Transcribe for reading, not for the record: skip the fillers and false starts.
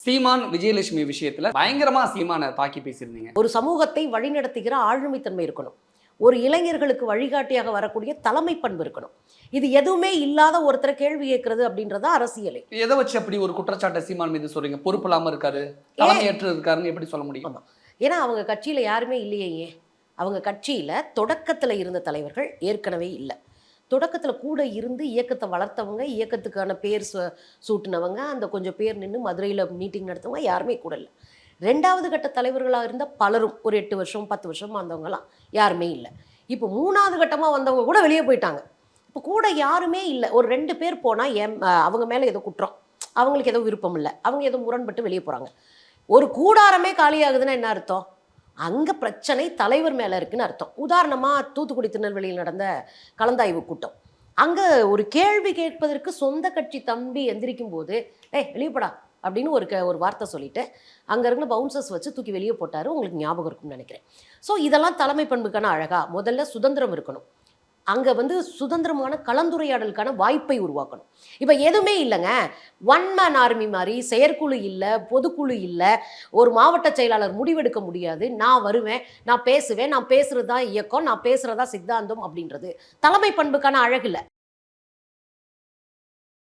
சீமான் விஜயலட்சுமி விஷயத்துல பயங்கரமா சீமான தாக்கி பேசியிருந்தீங்க. ஒரு சமூகத்தை வழிநடத்துகிற ஆளுமைத்தன்மை இருக்கணும். ஒரு இளைஞர்களுக்கு வழிகாட்டியாக வரக்கூடிய தலைமை பண்பு இருக்கணும். இது எதுவுமே இல்லாத ஒருத்தரை கேள்வி கேட்கறது அப்படின்றத அரசியலே. எதை வச்சு அப்படி ஒரு குற்றச்சாட்டை சீமான் மீது சொல்றீங்க? பொறுப்பு இல்லாம இருக்காரு, தலைமையேற்று இருக்காருன்னு எப்படி சொல்ல முடியும்? ஆமா. ஏன்னா அவங்க கட்சியில யாருமே இல்லையே. அவங்க கட்சியில தொடக்கத்துல இருந்த தலைவர்கள் ஏற்கனவே இல்லை. தொடக்கத்துல கூட இருந்து இயக்கத்தை வளர்த்தவங்க, இயக்கத்துக்கான பேர் சூட்டினவங்க, அந்த கொஞ்சம் பேர் நின்று மதுரையில் மீட்டிங் நடத்தவங்க யாருமே கூட இல்லை. 2வது கட்ட தலைவர்களாக இருந்த பலரும் ஒரு 8 வருஷம் 10 வருஷம் வந்தவங்கலாம் யாருமே இல்லை. இப்போ 3வது கட்டமாக வந்தவங்க கூட வெளியே போயிட்டாங்க. இப்போ கூட யாருமே இல்லை. ஒரு 2 பேர் போனால் அவங்க மேலே ஏதோ குற்றம், அவங்களுக்கு ஏதோ விருப்பம் இல்லை, அவங்க ஏதோ முரண்பட்டு வெளியே போகிறாங்க. ஒரு கூடாரமே காலியாகுதுன்னா என்ன அர்த்தம்? அங்கே பிரச்சனை தலைவர் மேலே இருக்குன்னு அர்த்தம். உதாரணமாக தூத்துக்குடி திருநெல்வேலியில் நடந்த கலந்தாய்வு கூட்டம். அங்கே ஒரு கேள்வி கேட்பதற்கு சொந்த கட்சி தம்பி எந்திரிக்கும் போது வெளியப்படா அப்படின்னு ஒரு வார்த்தை சொல்லிட்டு அங்கே இருக்கிற பவுன்சர்ஸ் வச்சு தூக்கி வெளியே போட்டார். உங்களுக்கு ஞாபகம் இருக்கும்னு நினைக்கிறேன். ஸோ இதெல்லாம் தலைமை பண்புக்கான அழகா? முதல்ல சுதந்திரம் இருக்கணும். அங்கே சுதந்திரமான கலந்துரையாடலுக்கான வாய்ப்பை உருவாக்கணும். இப்போ எதுவுமே இல்லைங்க. ஒன் மேன் ஆர்மி மாதிரி செயற்குழு இல்லை, பொதுக்குழு இல்லை, ஒரு மாவட்ட செயலாளர் முடிவெடுக்க முடியாது. நான் வருவேன், நான் பேசுவேன், நான் பேசுறது தான் இயக்கம், நான் பேசுறதா சித்தாந்தம் அப்படின்றது தலைமை பண்புக்கான அழகு இல்லை.